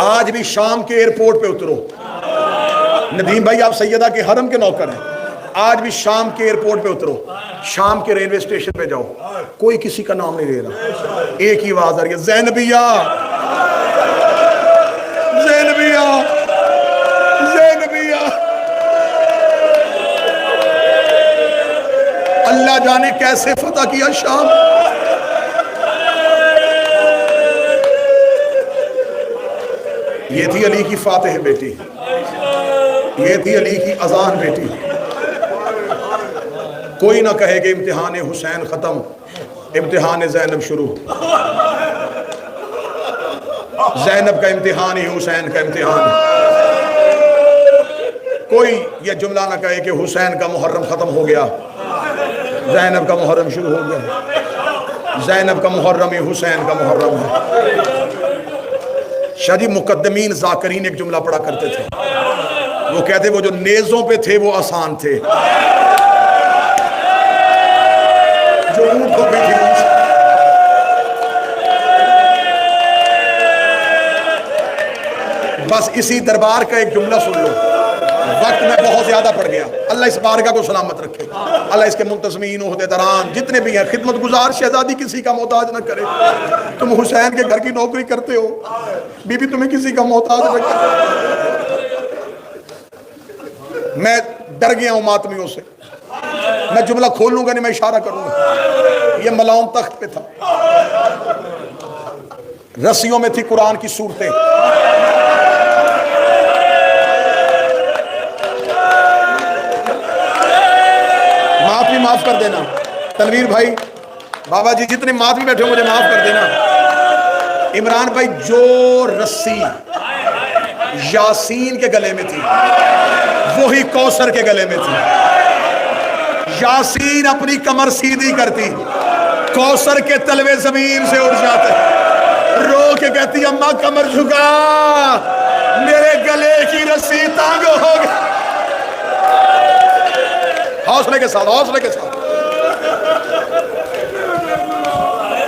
آج بھی شام کے ایئرپورٹ پہ اترو، ندیم بھائی آپ سیدہ کے حرم کے نوکر ہیں، آج بھی شام کے ایئرپورٹ پہ اترو, شام کے ریلوے اسٹیشن پہ جاؤ, کوئی کسی کا نام نہیں لے رہا, ایک ہی آواز آ رہی ہے, زینبیہ زینبیہ زینبیہ. اللہ جانے کیسے فتح کیا شام. یہ تھی علی کی فاتح بیٹی, یہ تھی علی کی اذان بیٹی. کوئی نہ کہے کہ امتحان حسین ختم, امتحان زینب شروع. زینب کا امتحان ہی حسین کا امتحان. کوئی یہ جملہ نہ کہے کہ حسین کا محرم ختم ہو گیا, زینب کا محرم شروع ہو گیا. زینب کا محرم ہی حسین کا محرم ہے. شاہ جی مقدمین ذاکرین ایک جملہ پڑھا کرتے تھے, وہ کہتے وہ جو نیزوں پہ تھے وہ آسان تھے, جو اونٹوں پہ تھے. بس اسی دربار کا ایک جملہ سن لو, وقت میں بہت زیادہ پڑ گیا. اللہ اس بارگاہ کو سلامت رکھے, اللہ اس کے منتظمین عہدیداران جتنے بھی ہیں, خدمت گزار شہزادی کسی کا محتاج نہ کرے. تم حسین کے گھر کی نوکری کرتے ہو, بی بی تمہیں کسی کا محتاج نہ کرے. میں ڈر گیا ہوں ماتمیوں سے, میں جملہ کھول لوں گا نہیں, میں اشارہ کروں گا. یہ ملاؤن تخت پہ تھا, رسیوں میں تھی قرآن کی صورتیں. معاف کر دینا تنویر بھائی, بابا جی جتنے ماتمی بیٹھے ہو مجھے معاف کر دینا. عمران بھائی جو رسی یاسین کے گلے میں تھی وہی کوثر کے گلے میں تھی. یاسین اپنی کمر سیدھی کرتی, کوثر کے تلوے زمین سے اڑ جاتے, رو کے کہتی اماں کمر جھکا, میرے گلے کی رسی تانگ ہو گئی. حوصلے کے ساتھ, حوصلے کے ساتھ.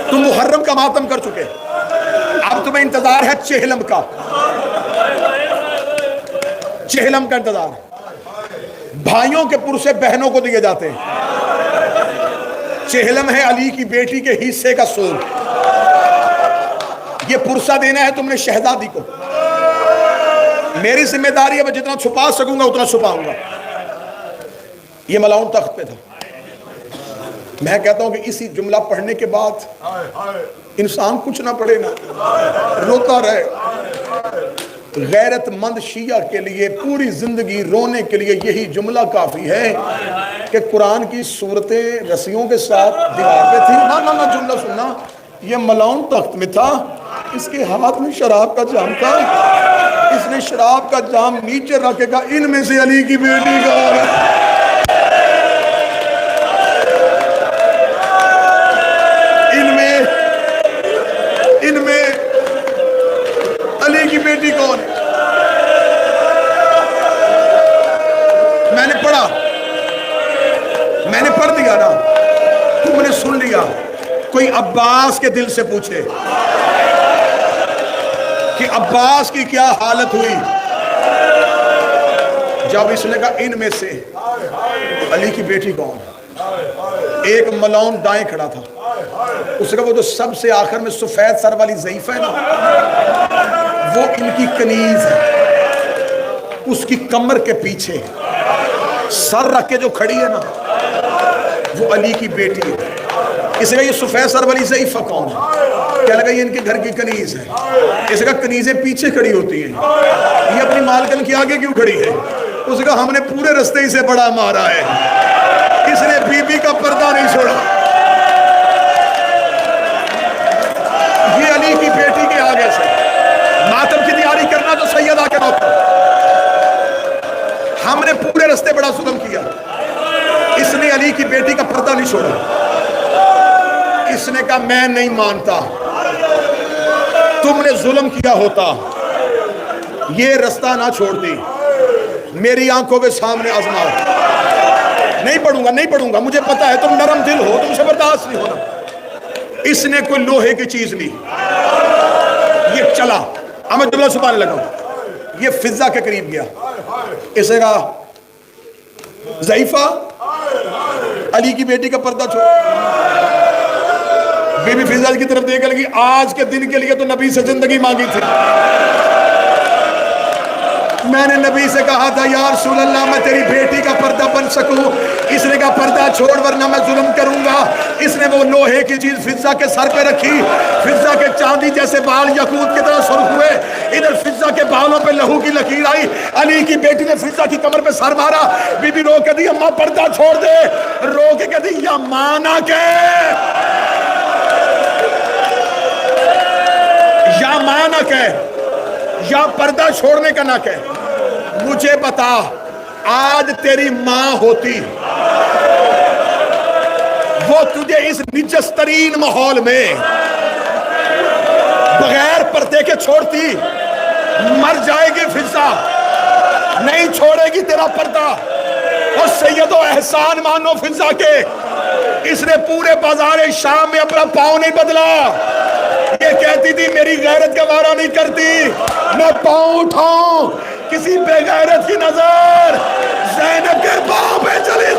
تم محرم کا ماتم کر چکے, اب تمہیں انتظار ہے چہلم کا. چہلم کا انتظار. بھائیوں کے پرسے بہنوں کو دیے جاتے ہیں. چہلم ہے علی کی بیٹی کے حصے کا سود. یہ پرسہ دینا ہے تم نے شہزادی کو. میری ذمہ داری ہے, میں جتنا چھپا سکوں گا اتنا چھپاؤں گا. یہ ملاؤن تخت پہ تھا. میں کہتا ہوں کہ اسی جملہ پڑھنے کے بعد انسان کچھ نہ پڑھے نا, روتا رہے. غیرت مند شیعہ کے لیے پوری زندگی رونے کے لیے یہی جملہ کافی ہے کہ قرآن کی صورتیں رسیوں کے ساتھ دیوار پہ تھی. نہ جملہ سننا, یہ ملاؤن تخت میں تھا, اس کے ہاتھ میں شراب کا جام تھا, اس نے شراب کا جام نیچے رکھے گا, ان میں سے علی کی بیٹی کا, ان میں علی کی بیٹی کون ہے. میں نے پڑھ دیا نا, تم نے سن لیا. کوئی عباس کے دل سے پوچھے کہ عباس کی کیا حالت ہوئی جب اس نے کہا ان میں سے علی کی بیٹی کون. ایک ملاؤن دائیں کھڑا تھا, اس کا وہ جو سب سے آخر میں سفید سر والی ضعیفہ ہے نا, وہ ان کی کنیز ہے. اس کی کمر کے پیچھے سر رکھ کے جو کھڑی ہے نا, وہ علی کی بیٹی ہے. اس کا یہ سفید سر والی ضعیفہ کون ہے؟ کیا لگا یہ ان کے گھر کی کنیز ہے. اس کا کنیزیں پیچھے کھڑی ہوتی ہیں, یہ اپنی مالکن کے آگے کیوں کھڑی ہے؟ اس کا ہم نے پورے رستے ہی سے بڑا مارا ہے, اس نے بی بی کا پردہ نہیں چھوڑا. یہ علی کی بیٹی کے آگے سے ماتم کی تیاری کرنا تو سیدہ کے موقع. ہم نے پورے رستے بڑا ظلم کیا, اس نے علی کی بیٹی کا پردہ نہیں چھوڑا. اس نے کہا میں نہیں مانتا, تم نے ظلم کیا ہوتا یہ رستہ نہ چھوڑتی, میری آنکھوں کے سامنے آزماؤ. نہیں پڑھوں گا, مجھے پتا ہے تم نرم دل ہو, تم سے برداشت نہیں ہونا. اس نے کوئی لوہے کی چیز لی, یہ چلا. میں جملہ چھپانے لگا, یہ فضا کے قریب گیا. اسے کہا ضعیفہ علی کی بیٹی کا پردہ چھوڑ، بی بی فضا کی طرف دیکھ لگی، آج کے دن کے لیے تو نبی سے زندگی مانگی تھی، میں نے نبی سے کہا تھا یا رسول اللہ میں تیری بیٹی کا پردہ بن سکوں، اس نے کہا پردہ چھوڑ ورنہ میں ظلم کروں گا، اس نے وہ لوہے کی چیز فضا کے سر پہ رکھی، فضا کے چاندی جیسے بال یاقوت کی طرح سرخ ہوئے، ادھر فضا کے بالوں پہ لہو کی لکیر آئی، علی کی بیٹی نے فضا کی کمر پہ سر مارا، بی بی رو کے دی اماں پردہ چھوڑ دے، رو کے کہتی یا ماں نہ کہے، یا ماں نہ کہے، یا پردہ چھوڑنے کا نہ کہے، مجھے بتا آج تیری ماں ہوتی وہ تجھے اس نجس ترین ماحول میں بغیر پردے کے چھوڑتی، مر جائے گی فضا، نہیں چھوڑے گی تیرا پردہ، اور سید و احسان مانو فضا کے، اس نے پورے بازار شام میں اپنا پاؤں نہیں بدلا، یہ کہتی تھی میری غیرت کا وارہ نہیں کرتی، میں پاؤں اٹھاؤں کسی بے غیرت کی نظر زینب کے پاؤں پہ چلی،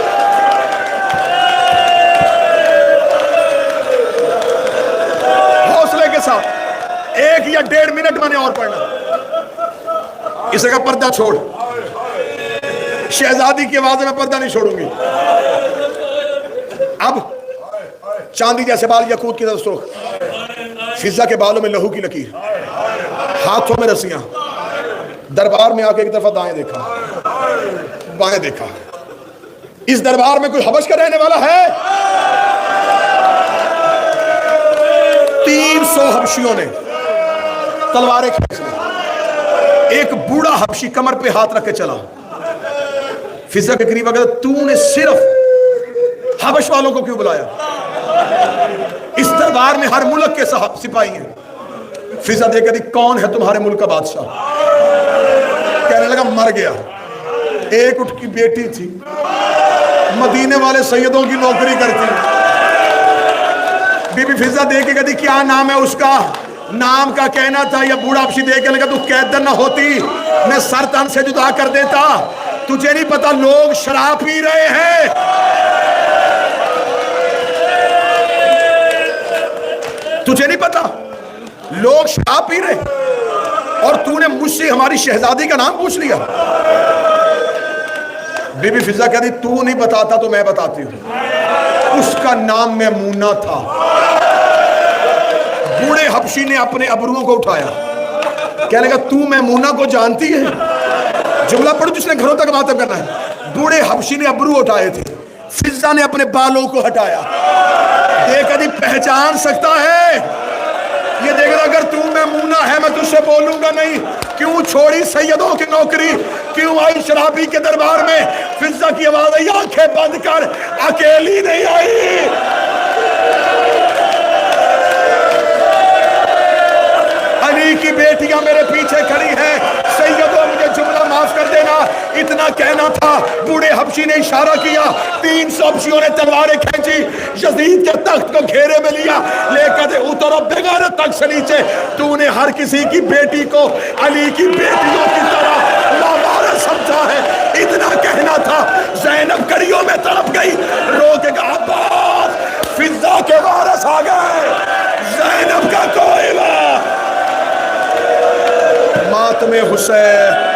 حوصلے کے ساتھ 1 یا 1.5 منٹ میں نے اور پڑھنا، اس کا پردہ چھوڑ، شہزادی کی آواز میں پردہ نہیں چھوڑوں گی، اب چاندی جیسے بال یاقوت کی طرح سرخ، فضا کے بالوں میں لہو کی لکیر، ہاتھوں میں رسیاں، دربار میں آ کے ایک دفعہ دائیں دیکھا بائیں دیکھا، اس دربار میں کوئی حبش کا رہنے والا ہے؟ 300 حبشیوں نے تلواریں کھینچ لی، ایک بوڑھا حبشی کمر پہ ہاتھ رکھ کے چلا، فضا کے قریب آگے تو نے صرف حبش والوں کو کیوں بلایا؟ اس دربار میں ہر ملک کے سپاہی ہیں، فضا دیکھ کر دی کون ہے تمہارے ملک کا بادشاہ؟ کہنے لگا مر گیا، ایک اٹھ کی بیٹی تھی، مدینے والے سیدوں کی نوکری کرتی، بی بی فضا دیکھ کے کہتی کیا نام ہے اس کا؟ نام کا کہنا تھا، یا بوڑھا حبشی دیکھ کے لگا تو قیدر نہ ہوتی میں سر تن سے جدا کر دیتا، تجھے نہیں پتا لوگ شراب پی رہے ہیں، تجھے نہیں پتا لوگ شراب پی رہے اور تو نے مجھ سے ہماری شہزادی کا نام پوچھ لیا؟ بی بی فضا کہتی تو نہیں بتاتا تو میں بتاتی ہوں، اس کا نام میمونہ تھا، بوڑھے حبشی نے اپنے ابروؤں کو اٹھایا، کہنے لگا تو میمونہ کو جانتی ہے؟ جملہ پڑھو جس نے گھروں تک باتیں کرنا ہے، بوڑھے حبشی نے ابرو اٹھائے تھے، فضا نے اپنے بالوں کو ہٹایا، دیکھ کہتی پہچان سکتا ہے؟ یہ دیکھ رہا اگر تو میمونہ ہے میں تجھ سے بولوں گا نہیں، کیوں چھوڑی سیدوں کی نوکری، کیوں آئی شرابی کے دربار میں؟ فضا کی آواز آئی آنکھیں بند کر، اکیلی نہیں آئی، علی کی بیٹیاں میرے پیچھے کھڑی ہیں، سیدوں مجھے جملہ معاف کر دینا، اتنا کہنا تھا، بوڑھے حبشی نے اشارہ کیا، 300 حبشیوں نے تلواریں کھینچی، یزید کے تخت کو گھیرے میں لیا، لے کر اترو بغیرت تخت سے نیچے، تو نے ہر کسی کی بیٹی کو علی کی بیٹیوں کی طرح لامارس سمجھا ہے، اتنا کہنا تھا، زینب کڑیوں میں تڑپ گئی، رو کے کہا عباس فضا کے وارث آ گئے، زینب کا کوئلہ، ماتم حسین